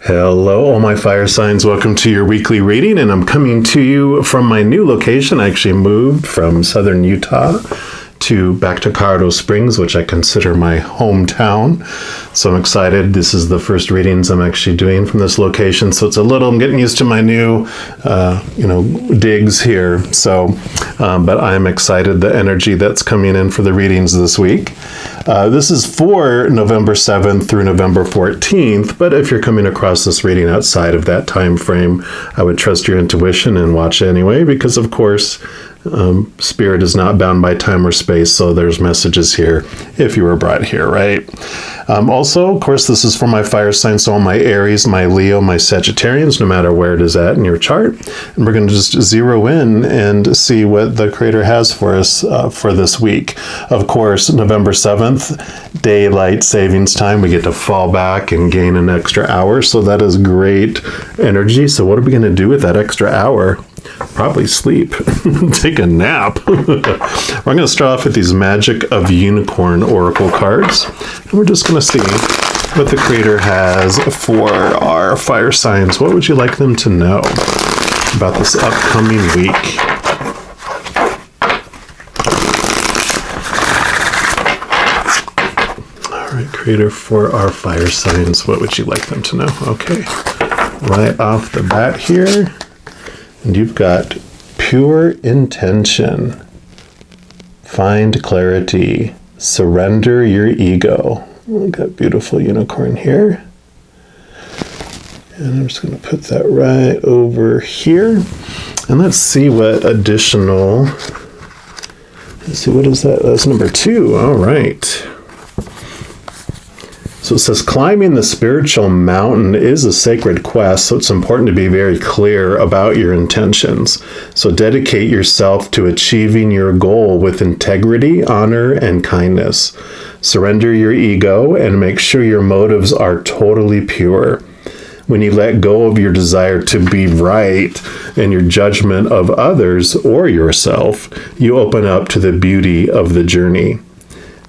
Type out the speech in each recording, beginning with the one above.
Hello, all my fire signs. Welcome to your weekly reading, and I'm coming to you from my new location. I actually moved from southern Utah back to Colorado Springs, which I consider my hometown. So I'm excited. This is the first readings I'm actually doing from this location. So I'm getting used to my new, digs here. So, but I'm excited the energy that's coming in for the readings this week. This is for November 7th through November 14th, but if you're coming across this reading outside of that time frame, I would trust your intuition and watch anyway, because of course, spirit is not bound by time or space, so there's messages here if you were brought here, right? Also, of course, this is for my fire signs, so all my Aries, my Leo, my Sagittarians, no matter where it is at in your chart. And we're going to just zero in and see what the Creator has for us for this week. Of course, November 7th, daylight savings time. We get to fall back and gain an extra hour, so that is great energy. So what are we going to do with that extra hour? Probably sleep, take a nap. We're going to start off with these Magic of Unicorn Oracle cards, and we're just going to see what the Creator has for our fire signs. What would you like them to know about this upcoming week? All right, Creator, for our fire signs, what would you like them to know? Okay, right off the bat here. And you've got pure intention, find clarity, surrender your ego. We've got beautiful unicorn here. And I'm just going to put that right over here. And let's see what additional, what is that? That's number 2. All right. So it says, climbing the spiritual mountain is a sacred quest, so it's important to be very clear about your intentions. So dedicate yourself to achieving your goal with integrity, honor, and kindness. Surrender your ego and make sure your motives are totally pure. When you let go of your desire to be right and your judgment of others or yourself, you open up to the beauty of the journey.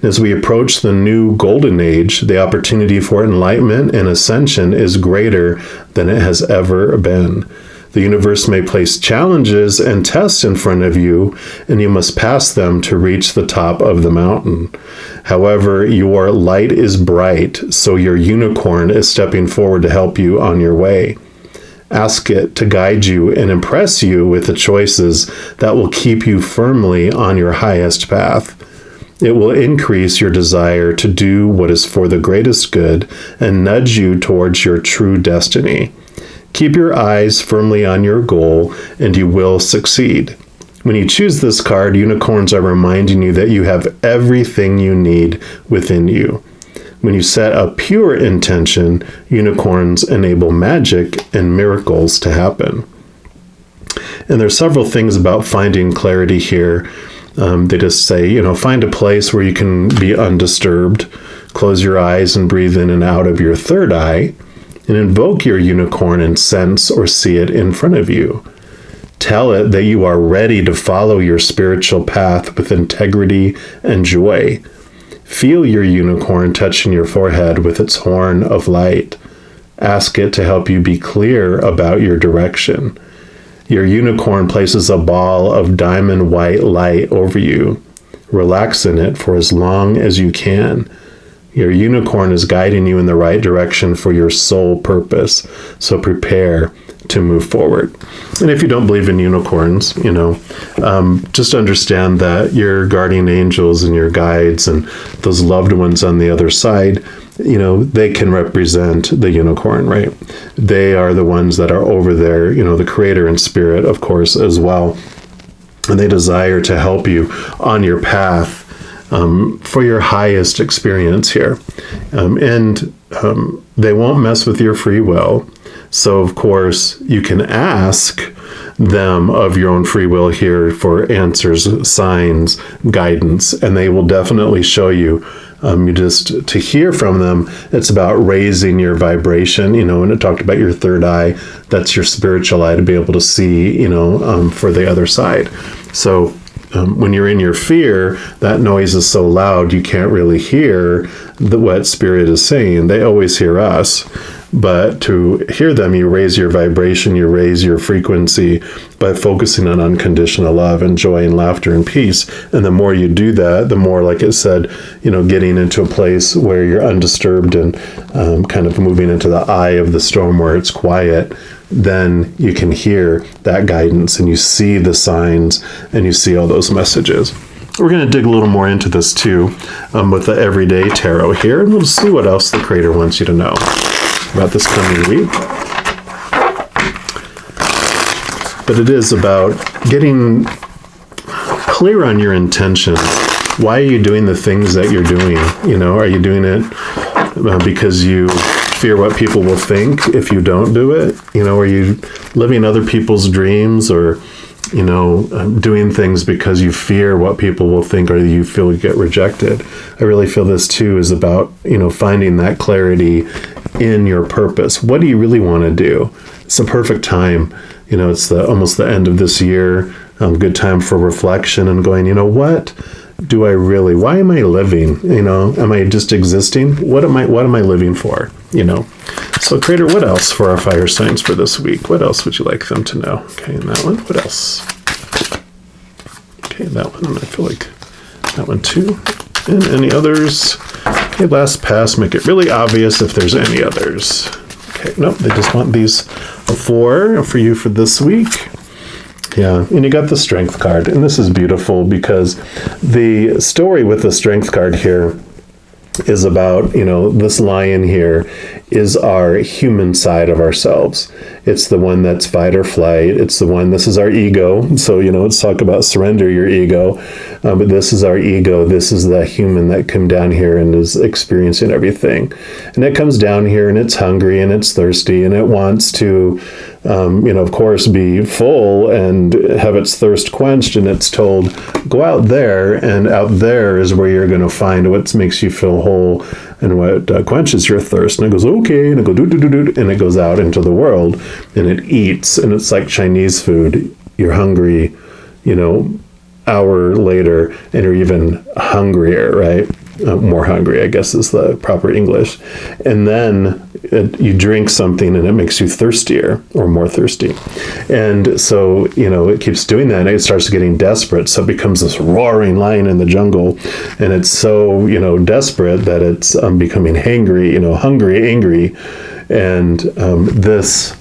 As we approach the new golden age, the opportunity for enlightenment and ascension is greater than it has ever been. The universe may place challenges and tests in front of you, and you must pass them to reach the top of the mountain. However, your light is bright, so your unicorn is stepping forward to help you on your way. Ask it to guide you and impress you with the choices that will keep you firmly on your highest path. It will increase your desire to do what is for the greatest good and nudge you towards your true destiny. Keep your eyes firmly on your goal, and you will succeed. When you choose this card, unicorns are reminding you that you have everything you need within you. When you set a pure intention, unicorns enable magic and miracles to happen. And there's several things about finding clarity here. They just say, find a place where you can be undisturbed, close your eyes and breathe in and out of your third eye, and invoke your unicorn and sense or see it in front of you. Tell it that you are ready to follow your spiritual path with integrity and joy. Feel your unicorn touching your forehead with its horn of light. Ask it to help you be clear about your direction. Your unicorn places a ball of diamond white light over you. Relax in it for as long as you can. Your unicorn is guiding you in the right direction for your soul purpose, so prepare to move forward. And if you don't believe in unicorns, just understand that your guardian angels and your guides and those loved ones on the other side, they can represent the unicorn, right? They are the ones that are over there, the Creator and Spirit, of course, as well. And they desire to help you on your path for your highest experience here. And they won't mess with your free will. So, of course, you can ask them of your own free will here for answers, signs, guidance, and they will definitely show you. You just, to hear from them, it's about raising your vibration, when it talked about your third eye, that's your spiritual eye to be able to see, for the other side. So when you're in your fear, that noise is so loud you can't really hear what Spirit is saying. They always hear us. But to hear them, you raise your vibration, you raise your frequency by focusing on unconditional love and joy and laughter and peace. And the more you do that, the more, like it said, getting into a place where you're undisturbed and kind of moving into the eye of the storm where it's quiet, then you can hear that guidance and you see the signs and you see all those messages. We're going to dig a little more into this too with the Everyday Tarot here, and we'll see what else the Creator wants you to know about this coming week. But it is about getting clear on your intentions. Why are you doing the things that you're doing? Are you doing it because you fear what people will think if you don't do it? Are you living other people's dreams, or doing things because you fear what people will think, or you feel you get rejected? I really feel this too is about, finding that clarity in your purpose. What do you really want to do? It's a perfect time. It's almost the end of this year. Good time for reflection and going, what do I really, why am I living? Am I just existing? What am I living for? So Creator, what else for our fire signs for this week? What else would you like them to know? Okay, and that one, what else? Okay, that one, and I feel like that one too. And any others? Okay, last pass, make it really obvious if there's any others. Okay, nope, they just want these four for you for this week. Yeah, and you got the Strength card, and this is beautiful because the story with the Strength card here is about, this lion here is our human side of ourselves. It's the one that's fight or flight. It's the one, this is our ego. So, let's talk about surrender your ego. But this is our ego. This is the human that came down here and is experiencing everything. And it comes down here and it's hungry and it's thirsty and it wants to, of course, be full and have its thirst quenched. And it's told, go out there, and out there is where you're going to find what makes you feel whole and what quenches your thirst. And it goes, okay, and it goes, do, and it goes out into the world and it eats. And it's like Chinese food. You're hungry, hour later, and you're even hungrier, right? More hungry, I guess is the proper English. And then you drink something and it makes you thirstier or more thirsty. And so, it keeps doing that and it starts getting desperate. So it becomes this roaring lion in the jungle. And it's so, desperate that it's becoming hangry, hungry, angry. And this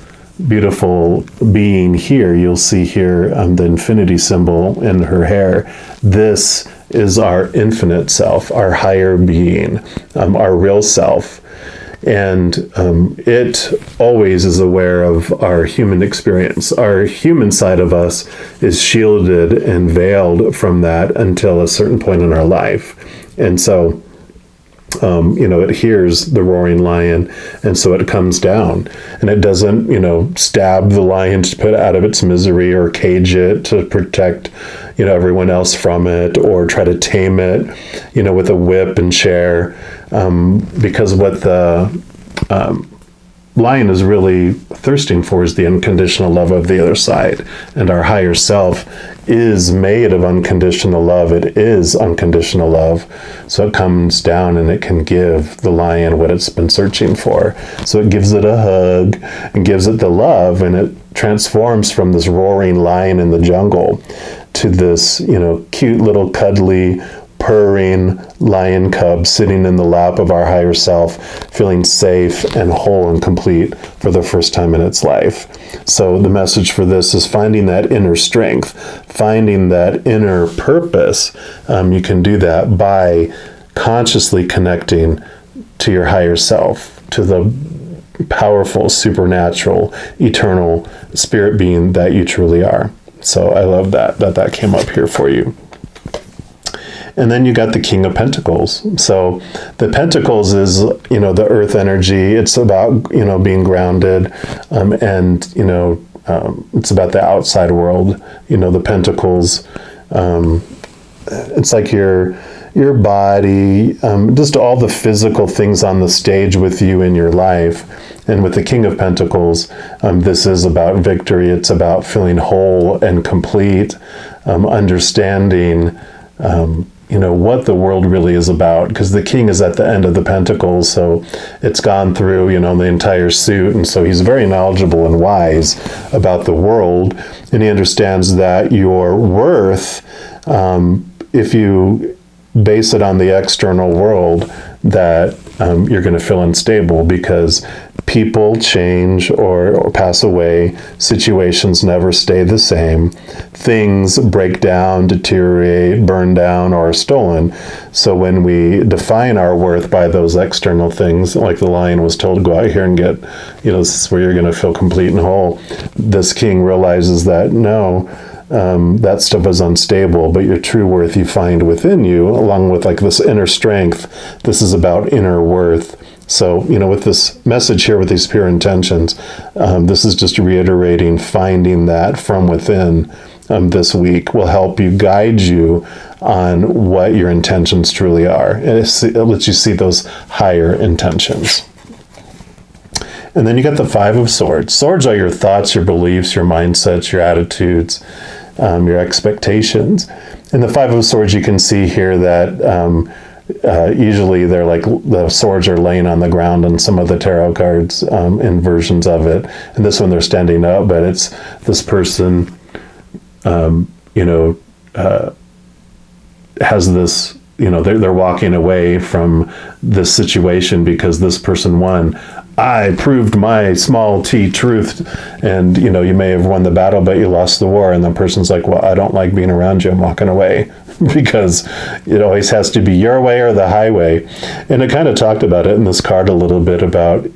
beautiful being here, you'll see here the infinity symbol in her hair. This is our infinite self, our higher being, our real self. And it always is aware of our human experience. Our human side of us is shielded and veiled from that until a certain point in our life. And so, it hears the roaring lion, and so it comes down, and it doesn't, stab the lion to put it out of its misery or cage it to protect, everyone else from it, or try to tame it, with a whip and chair, because what the lion is really thirsting for is the unconditional love of the other side, and our higher self is made of unconditional love. It is unconditional love. So it comes down and it can give the lion what it's been searching for. So it gives it a hug and gives it the love, and it transforms from this roaring lion in the jungle to this, cute little cuddly purring lion cub sitting in the lap of our higher self, feeling safe and whole and complete for the first time in its life. So the message for this is finding that inner strength, finding that inner purpose. You can do that by consciously connecting to your higher self, to the powerful, supernatural, eternal spirit being that you truly are. So I love that came up here for you. And then you got the King of Pentacles. So the Pentacles is, the earth energy. It's about, being grounded, and, it's about the outside world. The Pentacles, it's like your body, just all the physical things on the stage with you in your life. And with the King of Pentacles, this is about victory. It's about feeling whole and complete, understanding, what the world really is about, because the king is at the end of the pentacles, so it's gone through, the entire suit, and so he's very knowledgeable and wise about the world, and he understands that your worth, if you base it on the external world, that you're going to feel unstable, because people change or pass away. Situations never stay the same. Things break down, deteriorate, burn down, or are stolen. So when we define our worth by those external things, like the lion was told, go out here and get, this is where you're going to feel complete and whole. This king realizes that no, that stuff is unstable, but your true worth you find within you, along with like this inner strength. This is about inner worth. So, with this message here, with these pure intentions, this is just reiterating finding that from within. This week will help you, guide you on what your intentions truly are. And it lets you see those higher intentions. And then you got the Five of Swords. Swords are your thoughts, your beliefs, your mindsets, your attitudes, your expectations. In the Five of Swords, you can see here that usually they're like the swords are laying on the ground on some of the tarot cards in versions of it. And this one they're standing up, but it's this person, has this, they're walking away from this situation because this person won. I proved my small t truth, and you may have won the battle, but you lost the war. And the person's like, well, I don't like being around you, I'm walking away, because it always has to be your way or the highway. And it kind of talked about it in this card a little bit about,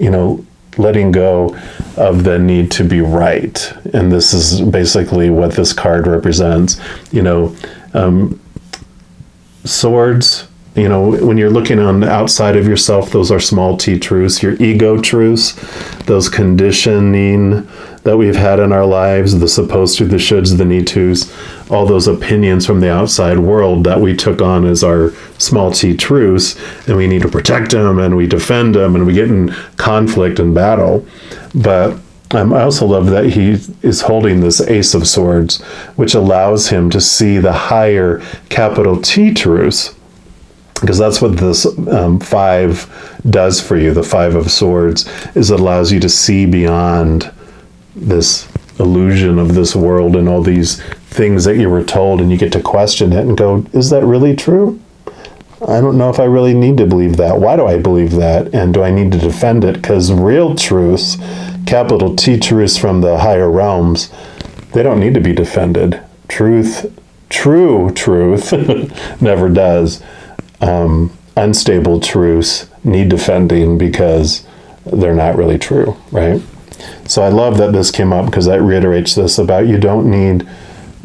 letting go of the need to be right. And this is basically what this card represents. Swords, when you're looking on the outside of yourself, those are small t truths, your ego truths, those conditioning that we've had in our lives, the supposed to, the shoulds, the need tos, all those opinions from the outside world that we took on as our small t truths, and we need to protect them, and we defend them, and we get in conflict and battle. But I also love that he is holding this Ace of Swords, which allows him to see the higher capital T truths, because that's what this 5 does for you. The Five of Swords is it allows you to see beyond this illusion of this world and all these things that you were told, and you get to question it and go, is that really true? I don't know if I really need to believe that. Why do I believe that? And do I need to defend it? Because real truths, capital T truths from the higher realms, they don't need to be defended. True truth, never does. Unstable truths need defending because they're not really true, right? So I love that this came up, because that reiterates this about you don't need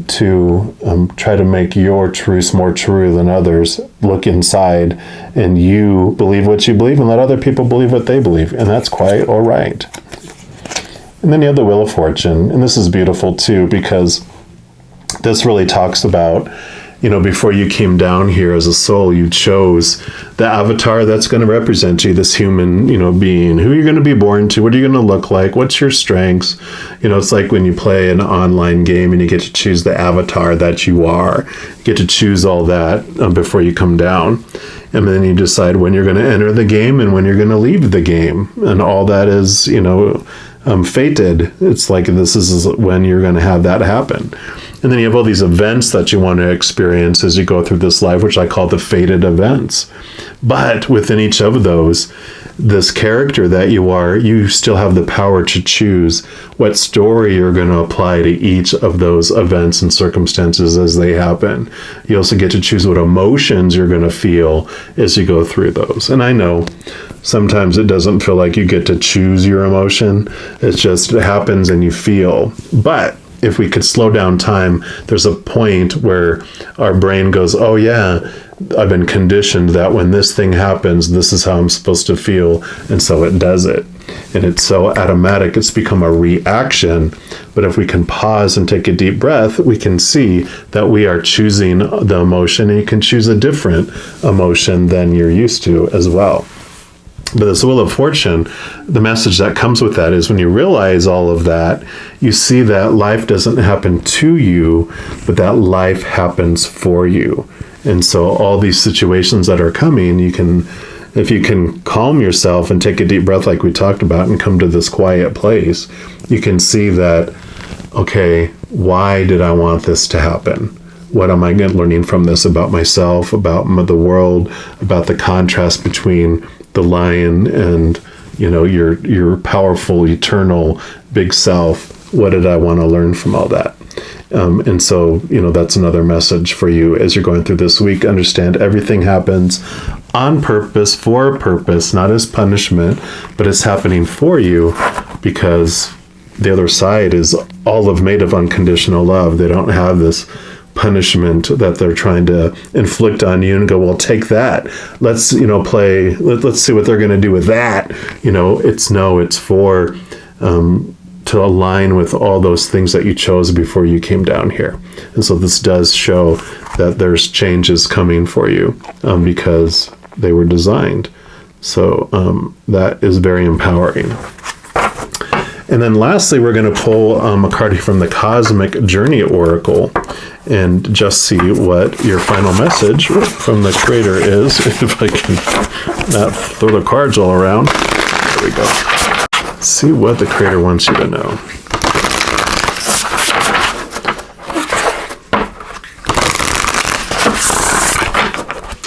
to try to make your truths more true than others. Look inside and you believe what you believe, and let other people believe what they believe, and that's quite all right. And then you have the Wheel of Fortune, and this is beautiful too, because this really talks about, before you came down here as a soul, you chose the avatar that's going to represent you, this human, being, who you're going to be born to, what are you going to look like, what's your strengths. It's like when you play an online game and you get to choose the avatar that you are. You get to choose all that before you come down. And then you decide when you're going to enter the game and when you're going to leave the game. And all that is, fated. It's like this is when you're going to have that happen. And then you have all these events that you want to experience as you go through this life, which I call the fated events. But within each of those, this character that you are, you still have the power to choose what story you're going to apply to each of those events and circumstances as they happen. You also get to choose what emotions you're going to feel as you go through those. And I know sometimes it doesn't feel like you get to choose your emotion. It just happens and you feel. But if we could slow down time, there's a point where our brain goes, oh yeah, I've been conditioned that when this thing happens, this is how I'm supposed to feel. And so it does it. And it's so automatic, it's become a reaction. But if we can pause and take a deep breath, we can see that we are choosing the emotion, and you can choose a different emotion than you're used to as well. But this Wheel of Fortune, the message that comes with that is when you realize all of that, you see that life doesn't happen to you, but that life happens for you. And so all these situations that are coming, if you can calm yourself and take a deep breath like we talked about and come to this quiet place, you can see that, okay, why did I want this to happen? What am I learning from this about myself, about the world, about the contrast between the lion and, your powerful, eternal, big self? What did I want to learn from all that? And so, that's another message for you as you're going through this week. Understand everything happens on purpose, for a purpose, not as punishment, but it's happening for you because the other side is made of unconditional love. They don't have this punishment that they're trying to inflict on you and go, well, take that. Let's, let's see what they're going to do with that. It's for, to align with all those things that you chose before you came down here. And so this does show that there's changes coming for you because they were designed. So that is very empowering. And then lastly, we're going to pull a card from the Cosmic Journey Oracle and just see what your final message from the Creator is. If I can not throw the cards all around. There we go. See what the Creator wants you to know.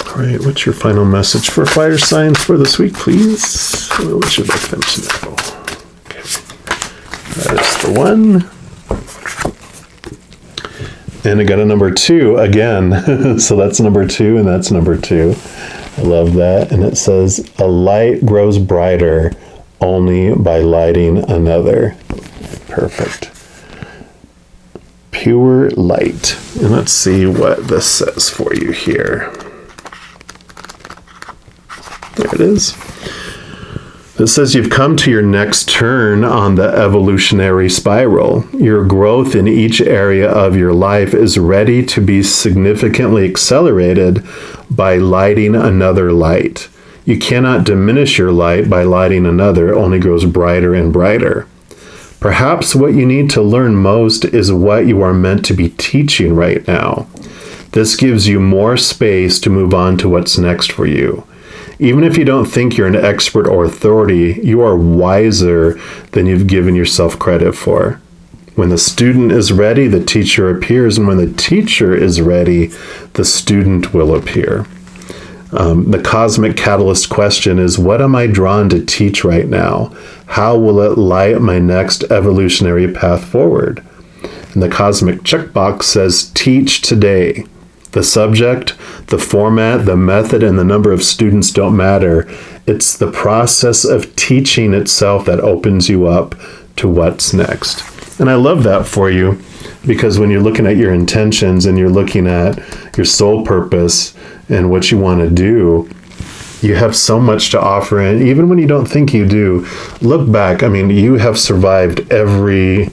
All right, what's your final message for fire signs for this week, please? What would you like them to know? Okay. That is the one. And I got a number 2 again. So that's number 2 and that's number 2. I love that. And it says, a light grows brighter only by lighting another. Perfect. Pure light. And let's see what this says for you here. There it is. It says you've come to your next turn on the evolutionary spiral. Your growth in each area of your life is ready to be significantly accelerated by lighting another light. You cannot diminish your light by lighting another, it only grows brighter and brighter. Perhaps what you need to learn most is what you are meant to be teaching right now. This gives you more space to move on to what's next for you. Even if you don't think you're an expert or authority, you are wiser than you've given yourself credit for. When the student is ready, the teacher appears, and when the teacher is ready, the student will appear. The cosmic catalyst question is, what am I drawn to teach right now? How will it light my next evolutionary path forward? And the cosmic checkbox says, teach today. The subject, the format, the method, and the number of students don't matter. It's the process of teaching itself that opens you up to what's next. And I love that for you, because when you're looking at your intentions and you're looking at your soul purpose and what you want to do, you have so much to offer. And even when you don't think you do, look back. I mean, you have survived every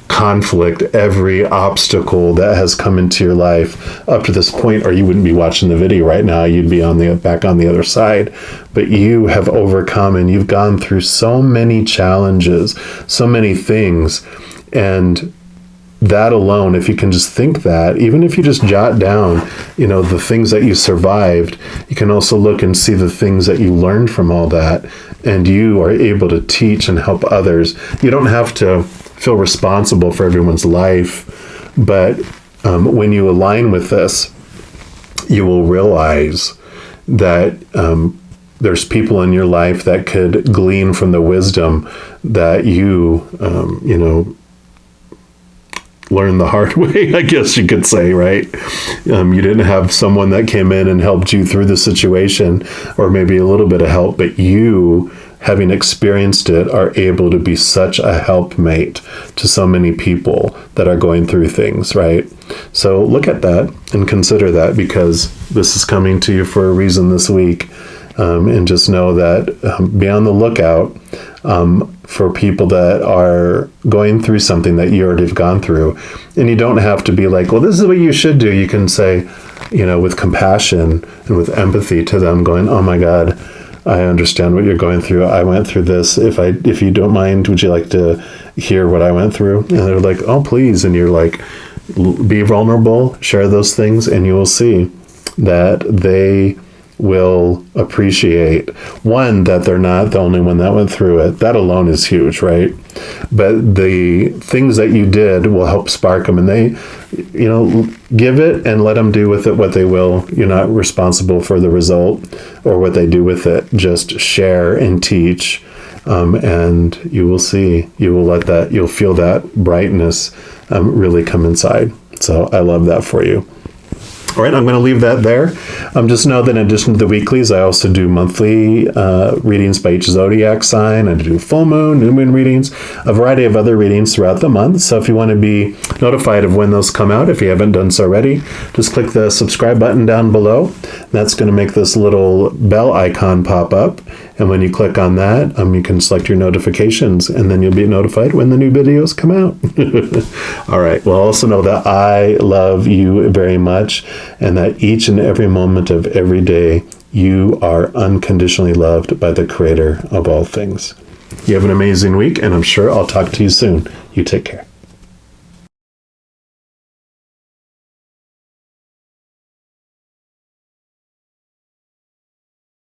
conflict, every obstacle that has come into your life up to this point, or you wouldn't be watching the video right now. You'd be back on the other side. But you have overcome, and you've gone through so many challenges, so many things. And that alone, if you can just think that, even if you just jot down, the things that you survived, you can also look and see the things that you learned from all that, and you are able to teach and help others. You don't have to feel responsible for everyone's life, but when you align with this, you will realize that there's people in your life that could glean from the wisdom that you learn the hard way, I guess you could say, right? You didn't have someone that came in and helped you through the situation, or maybe a little bit of help, but you, having experienced it, are able to be such a helpmate to so many people that are going through things, right? So look at that and consider that, because this is coming to you for a reason this week. And just know that be on the lookout for people that are going through something that you already have gone through. And you don't have to be like, well, this is what you should do. You can say, with compassion and with empathy to them, going, oh my God, I understand what you're going through. I went through this. If you don't mind, would you like to hear what I went through? And they're like, oh, please. And you're like, be vulnerable, share those things, and you will see that they will appreciate. One, that they're not the only one that went through it. That alone is huge, right? But the things that you did will help spark them, and they, give it and let them do with it what they will. You're not responsible for the result or what they do with it. Just share and teach, and you will see. You'll feel that brightness really come inside. So I love that for you. All right, I'm going to leave that there. Just know that in addition to the weeklies, I also do monthly readings by each zodiac sign. I do full moon, new moon readings, a variety of other readings throughout the month. So if you want to be notified of when those come out, if you haven't done so already, just click the subscribe button down below. That's going to make this little bell icon pop up. And when you click on that, you can select your notifications, and then you'll be notified when the new videos come out. All right. Well, also know that I love you very much, and that each and every moment of every day, you are unconditionally loved by the Creator of all things. You have an amazing week, and I'm sure I'll talk to you soon. You take care.